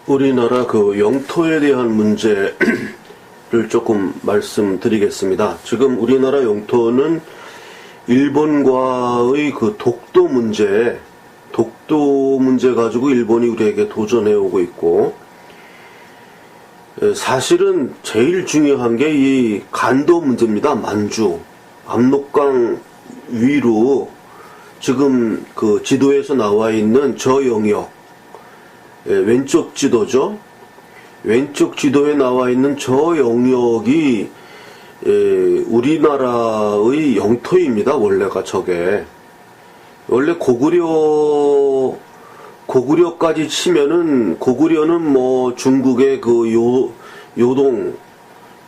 우리나라 그 영토에 대한 문제를 조금 말씀드리겠습니다. 지금 우리나라 영토는 일본과의 그 독도 문제 가지고 일본이 우리에게 도전해 오고 있고, 사실은 제일 중요한 게 이 간도 문제입니다. 만주, 압록강 위로 지금 그 지도에서 나와 있는 저 영역, 왼쪽 지도죠. 왼쪽 지도에 나와 있는 저 영역이 우리나라의 영토입니다. 원래가 저게. 원래 고구려까지 치면은, 고구려는 뭐 중국의 그 요동,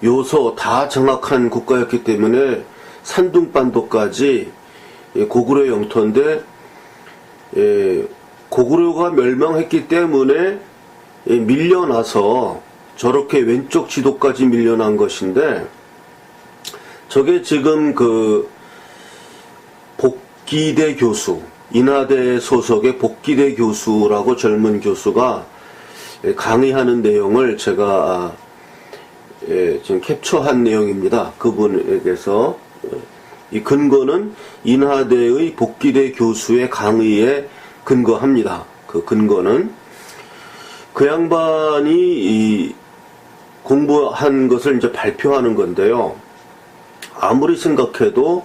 요서 다 장악한 국가였기 때문에 산둥반도까지 고구려 영토인데, 고구려가 멸망했기 때문에 밀려나서 저렇게 왼쪽 지도까지 밀려난 것인데, 저게 지금 그 복기대 교수, 인하대 소속의 복기대 교수라고 젊은 교수가 강의하는 내용을 제가 지금 캡처한 내용입니다. 그분에게서 이 근거는 인하대의 복기대 교수의 강의에 근거합니다. 그 근거는 그 양반이 이 공부한 것을 이제 발표하는 건데요. 아무리 생각해도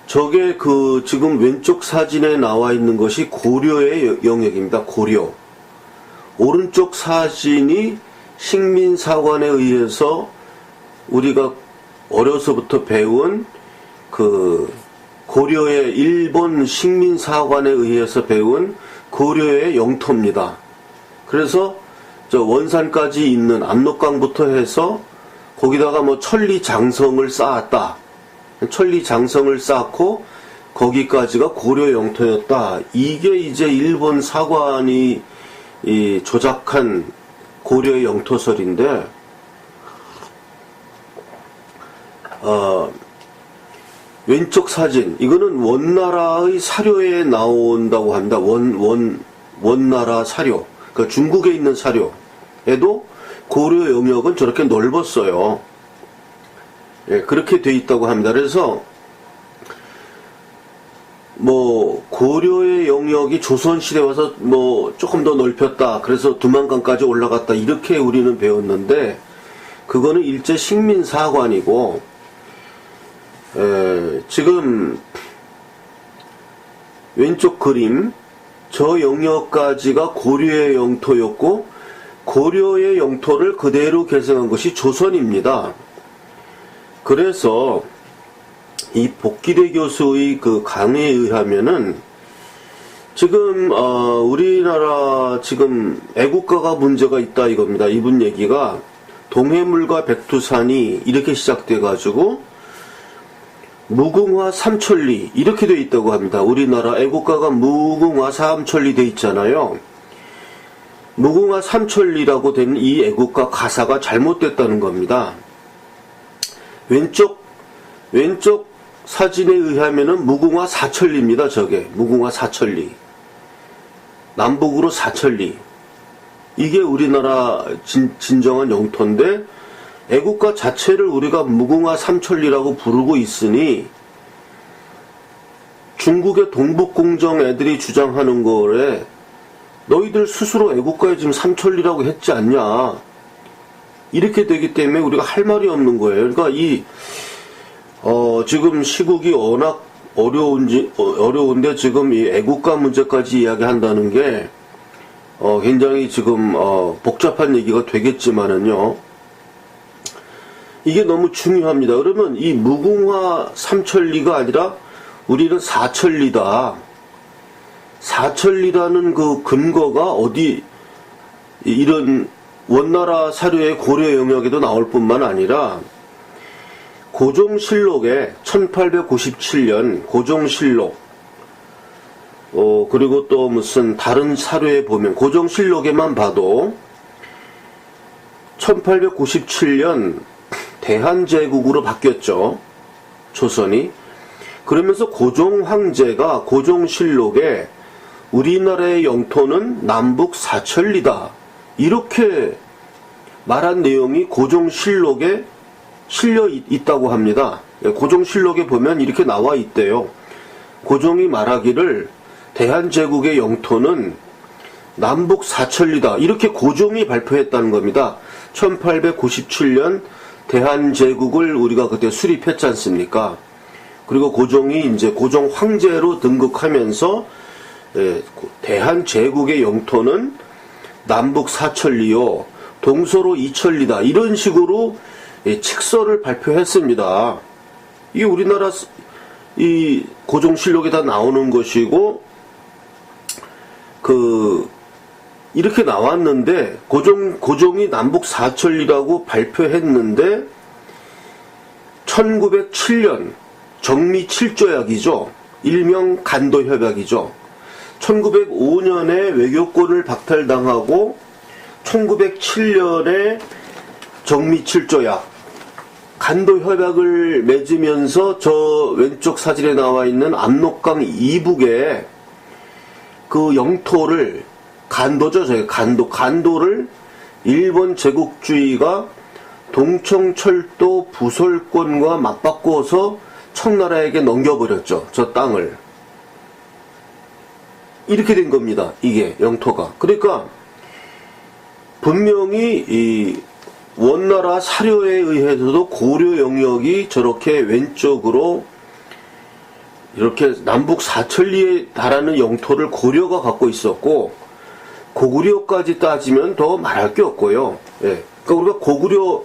저게 그 지금 왼쪽 사진에 나와 있는 것이 고려의 영역입니다. 고려. 오른쪽 사진이 식민사관에 의해서 우리가 어려서부터 배운 그 고려의 일본 식민사관에 의해서 배운 고려의 영토입니다. 그래서 저 원산까지 있는 압록강부터 해서 거기다가 뭐 천리장성을 쌓았다. 천리장성을 쌓고 거기까지가 고려 영토였다. 이게 이제 일본 사관이 조작한 고려의 영토설인데, 왼쪽 사진, 이거는 원나라의 사료에 나온다고 합니다. 원나라 사료. 그러니까 중국에 있는 사료에도 고려 영역은 저렇게 넓었어요. 예, 그렇게 돼 있다고 합니다. 그래서 뭐 고려의 영역이 조선시대 와서 뭐 조금 더 넓혔다. 그래서 두만강까지 올라갔다. 이렇게 우리는 배웠는데, 그거는 일제 식민사관이고, 지금 왼쪽 그림, 저 영역까지가 고려의 영토였고, 고려의 영토를 그대로 계승한 것이 조선입니다. 그래서 이 복기대 교수의 그 강의에 의하면은 지금 우리나라 지금 애국가가 문제가 있다 이겁니다. 이분 얘기가 동해물과 백두산이 이렇게 시작돼 가지고 무궁화 삼천리 이렇게 돼 있다고 합니다. 우리나라 애국가가 무궁화 삼천리 돼 있잖아요. 무궁화 삼천리라고 된 이 애국가 가사가 잘못됐다는 겁니다. 왼쪽 사진에 의하면은 무궁화 사천리입니다. 저게 무궁화 사천리, 남북으로 사천리, 이게 우리나라 진정한 영토인데, 애국가 자체를 우리가 무궁화 삼천리라고 부르고 있으니 중국의 동북공정 애들이 주장하는 거래, 너희들 스스로 애국가에 지금 삼천리라고 했지 않냐, 이렇게 되기 때문에 우리가 할 말이 없는 거예요. 그러니까 지금 시국이 워낙 어려운데 지금 이 애국가 문제까지 이야기한다는 게 굉장히 지금 복잡한 얘기가 되겠지만은요, 이게 너무 중요합니다. 그러면 이 무궁화 삼천리가 아니라 우리는 사천리다. 사천리라는 그 근거가 어디, 이런 원나라 사료의 고려 영역에도 나올 뿐만 아니라 고종실록에 1897년 고종실록, 그리고 또 무슨 다른 사료에 보면 고종실록에만 봐도 1897년 대한제국으로 바뀌었죠. 조선이. 그러면서 고종황제가 고종실록에 우리나라의 영토는 남북 사천리다 이렇게 말한 내용이 고종실록에 실려 있다고 합니다. 고종실록에 보면 이렇게 나와 있대요. 고종이 말하기를 대한제국의 영토는 남북 사천리다. 이렇게 고종이 발표했다는 겁니다. 1897년 대한제국을 우리가 그때 수립했지 않습니까? 그리고 고종이 이제 고종 황제로 등극하면서 대한제국의 영토는 남북 사천리요 동서로 이천리다. 이런 식으로 칙서를 발표했습니다. 이게 우리나라 이 고종실록에 다 나오는 것이고, 이렇게 나왔는데, 고종이 남북 사천리라고 발표했는데, 1907년, 정미 7조약이죠. 일명 간도협약이죠. 1905년에 외교권을 박탈당하고, 1907년에 정미 7조약, 간도협약을 맺으면서 저 왼쪽 사진에 나와 있는 압록강 이북에 그 영토를, 간도죠, 간도를 일본 제국주의가 동청철도 부설권과 맞바꿔서 청나라에게 넘겨버렸죠. 저 땅을. 이렇게 된 겁니다. 이게 영토가. 그러니까 분명히 이 원나라 사료에 의해서도 고려 영역이 저렇게 왼쪽으로 이렇게 남북 사천리에 달하는 영토를 고려가 갖고 있었고, 고구려까지 따지면 더 말할 게 없고요. 예. 그러니까 우리가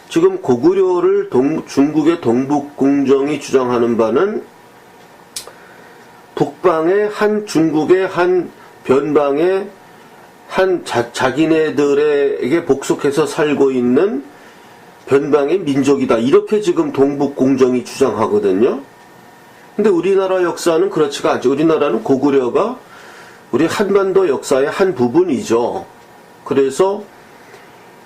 지금 고구려를 중국의 동북궁정이 주장하는 바는 북방의 한 중국의 한 변방의 한 자기네들에게 복속해서 살고 있는 변방의 민족이다. 이렇게 지금 동북궁정이 주장하거든요. 근데 우리나라 역사는 그렇지가 않죠. 우리나라는 고구려가 우리 한반도 역사의 한 부분이죠. 그래서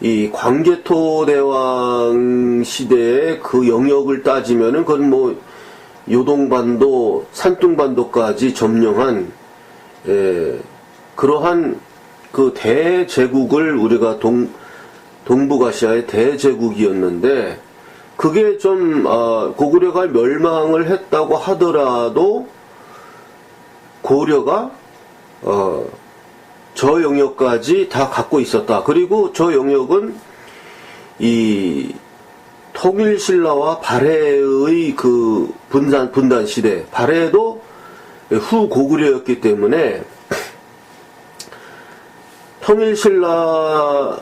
이 광개토 대왕 시대의 그 영역을 따지면은 그건 뭐 요동반도, 산둥반도까지 점령한 그러한 그 대제국을 우리가 동북아시아의 대제국이었는데, 그게 좀 고구려가 멸망을 했다고 하더라도 고려가 저 영역까지 다 갖고 있었다. 그리고 저 영역은 이 통일신라와 발해의 그 분단 시대, 발해도 후 고구려였기 때문에 통일신라가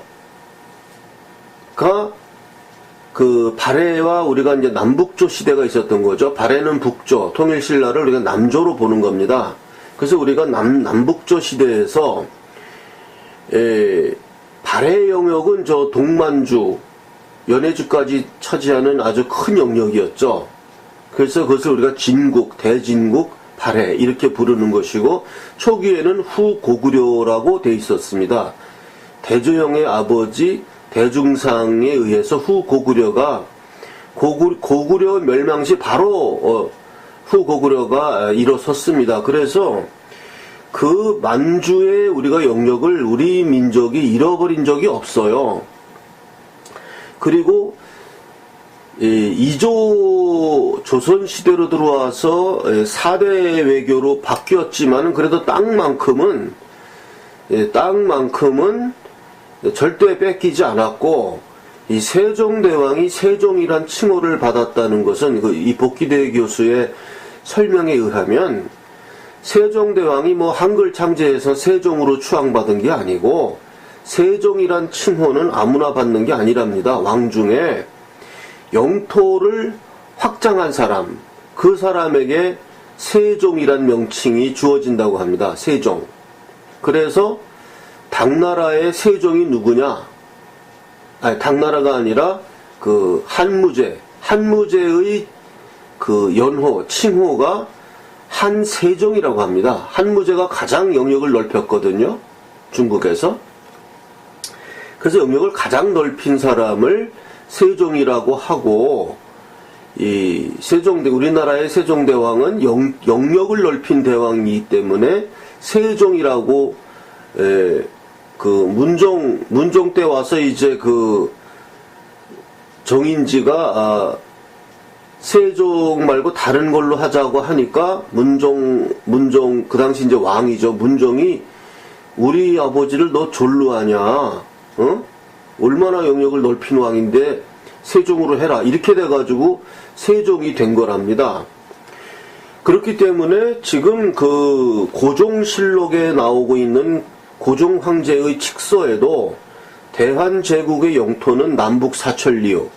그 발해와 우리가 이제 남북조 시대가 있었던 거죠. 발해는 북조, 통일신라를 우리가 남조로 보는 겁니다. 그래서 우리가 남북조 시대에서 발해 영역은 저 동만주, 연해주까지 차지하는 아주 큰 영역이었죠. 그래서 그것을 우리가 진국, 대진국, 발해 이렇게 부르는 것이고, 초기에는 후 고구려라고 돼 있었습니다. 대조영의 아버지 대중상에 의해서 후 고구려가 고구려 멸망시 바로 후 고구려가 일어섰습니다. 그래서 그 만주의 우리가 영역을 우리 민족이 잃어버린 적이 없어요. 그리고 2조 조선시대로 들어와서 4대 외교로 바뀌었지만 그래도 땅만큼은 절대 뺏기지 않았고, 이 세종대왕이 세종이란 칭호를 받았다는 것은 이 복기대 교수의 설명에 의하면 세종대왕이 뭐 한글 창제해서 세종으로 추앙받은 게 아니고, 세종이란 칭호는 아무나 받는 게 아니랍니다. 왕 중에 영토를 확장한 사람, 그 사람에게 세종이란 명칭이 주어진다고 합니다. 세종. 그래서 당나라의 세종이 누구냐? 아니, 당나라가 아니라 그 한무제의 그 연호, 칭호가 한세종이라고 합니다. 한무제가 가장 영역을 넓혔거든요. 중국에서. 그래서 영역을 가장 넓힌 사람을 세종이라고 하고, 이 우리나라의 세종대왕은 영역을 넓힌 대왕이기 때문에 세종이라고 그 문종 때 와서 이제 그 정인지가 세종 말고 다른 걸로 하자고 하니까 문종 그 당시 이제 왕이죠. 문종이 우리 아버지를 너 졸로 하냐? 어? 얼마나 영역을 넓힌 왕인데 세종으로 해라. 이렇게 돼가지고 세종이 된 거랍니다. 그렇기 때문에 지금 그 고종실록에 나오고 있는 고종 황제의 칙서에도 대한제국의 영토는 남북 사천리요.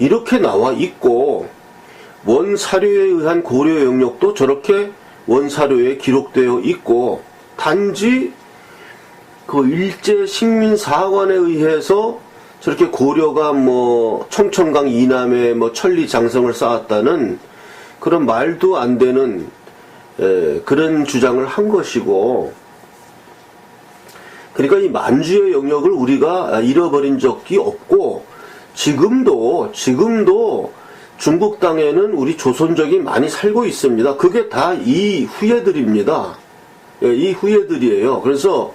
이렇게 나와 있고 원사료에 의한 고려 영역도 저렇게 원사료에 기록되어 있고 단지 그 일제 식민사관에 의해서 저렇게 고려가 뭐 청천강 이남에 뭐 천리장성을 쌓았다는 그런 말도 안 되는 그런 주장을 한 것이고, 그러니까 이 만주의 영역을 우리가 잃어버린 적이 없고 지금도 중국 땅에는 우리 조선족이 많이 살고 있습니다. 그게 다 이 후예들입니다. 이 후예들이에요. 그래서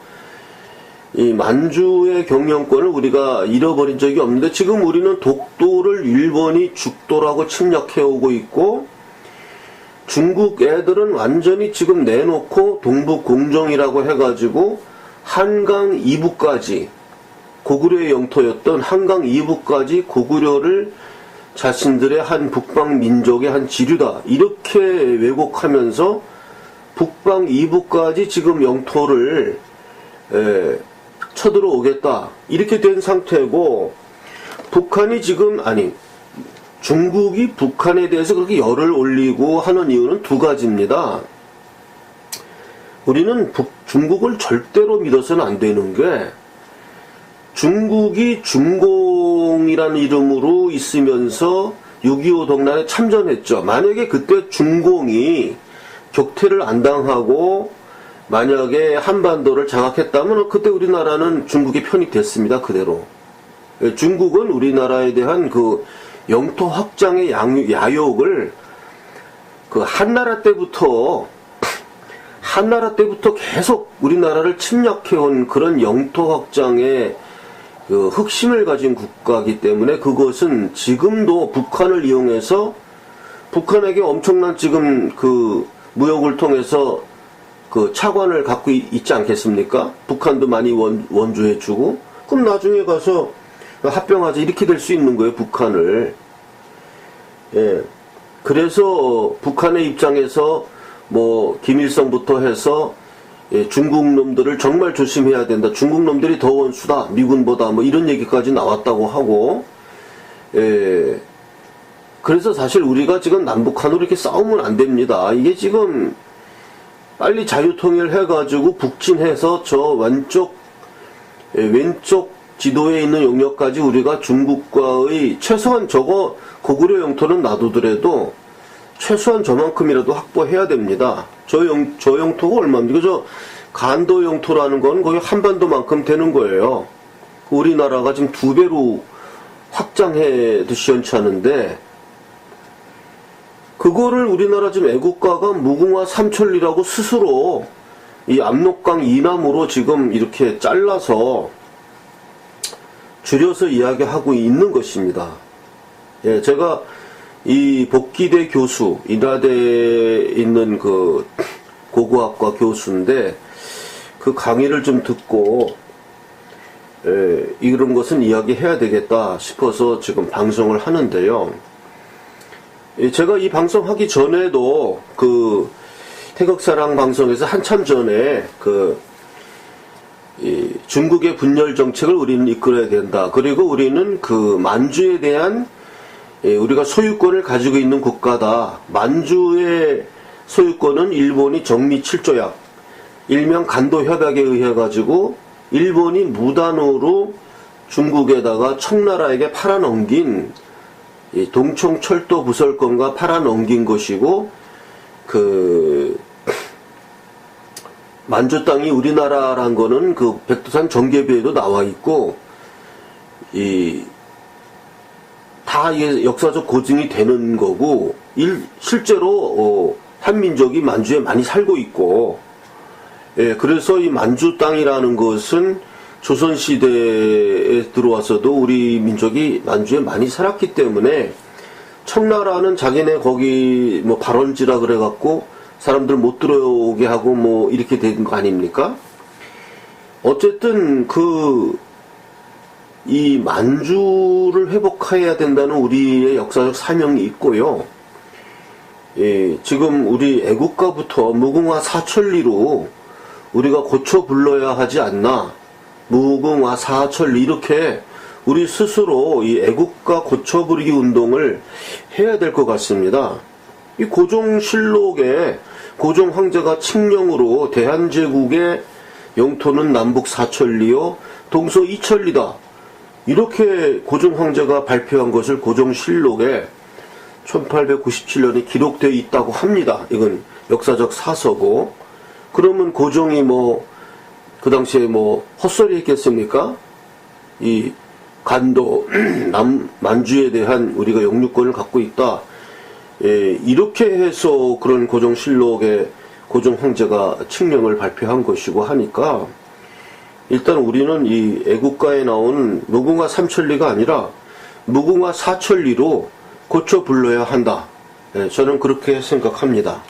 이 만주의 경영권을 우리가 잃어버린 적이 없는데 지금 우리는 독도를 일본이 죽도라고 침략해오고 있고 중국 애들은 완전히 지금 내놓고 동북공정이라고 해가지고 한강 이북까지 고구려의 영토였던 한강 이북까지 고구려를 자신들의 한 북방 민족의 한 지류다 이렇게 왜곡하면서 북방 이북까지 지금 영토를 쳐들어오겠다 이렇게 된 상태고, 북한이 지금 중국이 북한에 대해서 그렇게 열을 올리고 하는 이유는 두 가지입니다. 우리는 중국을 절대로 믿어서는 안 되는 게, 중국이 중공이라는 이름으로 있으면서 6.25 동란에 참전했죠. 만약에 그때 중공이 격퇴를 안 당하고 만약에 한반도를 장악했다면 그때 우리나라는 중국의 편이 됐습니다. 그대로. 중국은 우리나라에 대한 그 영토 확장의 야욕을 그 한나라 때부터 계속 우리나라를 침략해온 그런 영토 확장의 그 흑심을 가진 국가이기 때문에 그것은 지금도 북한을 이용해서 북한에게 엄청난 지금 그 무역을 통해서 그 차관을 갖고 있지 않겠습니까? 북한도 많이 원조해주고, 그럼 나중에 가서 합병하자 이렇게 될 수 있는 거예요, 북한을. 예. 그래서 북한의 입장에서 뭐 김일성부터 해서 중국 놈들을 정말 조심해야 된다. 중국 놈들이 더 원수다. 미군보다 뭐 이런 얘기까지 나왔다고 하고, 그래서 사실 우리가 지금 남북한으로 이렇게 싸우면 안 됩니다. 이게 지금 빨리 자유통일 해가지고 북진해서 저 왼쪽 지도에 있는 영역까지 우리가 중국과의 최소한 저거 고구려 영토는 놔두더라도 최소한 저만큼이라도 확보해야 됩니다. 저 영토가 얼마입니까? 저 간도 영토라는 건 거의 한반도만큼 되는 거예요. 우리나라가 지금 2배로 확장해도 시원찮은데, 그거를 우리나라 지금 애국가가 무궁화 삼천리라고 스스로 이 압록강 이남으로 지금 이렇게 잘라서 줄여서 이야기하고 있는 것입니다. 예, 제가 이 복귀대 교수, 인하대에 있는 그 고고학과 교수인데 그 강의를 좀 듣고 이런 것은 이야기해야 되겠다 싶어서 지금 방송을 하는데요. 제가 이 방송하기 전에도 그 태극사랑 방송에서 한참 전에 이 중국의 분열 정책을 우리는 이끌어야 된다. 그리고 우리는 그 만주에 대한 우리가 소유권을 가지고 있는 국가다. 만주의 소유권은 일본이 정미 7조약, 일명 간도협약에 의해 가지고 일본이 무단으로 중국에다가 청나라에게 팔아넘긴 이 동청철도 부설권과 팔아넘긴 것이고, 그 만주 땅이 우리나라란 거는 그 백두산 정계비에도 나와 있고, 다 이게 역사적 고증이 되는 거고, 실제로 한민족이 만주에 많이 살고 있고, 그래서 이 만주 땅이라는 것은 조선시대에 들어와서도 우리 민족이 만주에 많이 살았기 때문에 청나라는 자기네 거기 뭐 발원지라 그래갖고 사람들 못 들어오게 하고 뭐 이렇게 된 거 아닙니까? 어쨌든 이 만주를 회복해야 된다는 우리의 역사적 사명이 있고요. 예, 지금 우리 애국가부터 무궁화 사천리로 우리가 고쳐 불러야 하지 않나. 무궁화 사천리 이렇게 우리 스스로 이 애국가 고쳐 부르기 운동을 해야 될 것 같습니다. 이 고종실록에 고종 황제가 칙령으로 대한제국의 영토는 남북 사천리요 동서 이천리다. 이렇게 고종 황제가 발표한 것을 고종실록에 1897년에 기록되어 있다고 합니다. 이건 역사적 사서고. 그러면 고종이 그 당시에 헛소리 했겠습니까? 이 간도, 만주에 대한 우리가 영유권을 갖고 있다. 예, 이렇게 해서 그런 고종실록에 고종 황제가 칙령을 발표한 것이고 하니까 일단 우리는 이 애국가에 나오는 무궁화 삼천리가 아니라 무궁화 사천리로 고쳐 불러야 한다. 예, 저는 그렇게 생각합니다.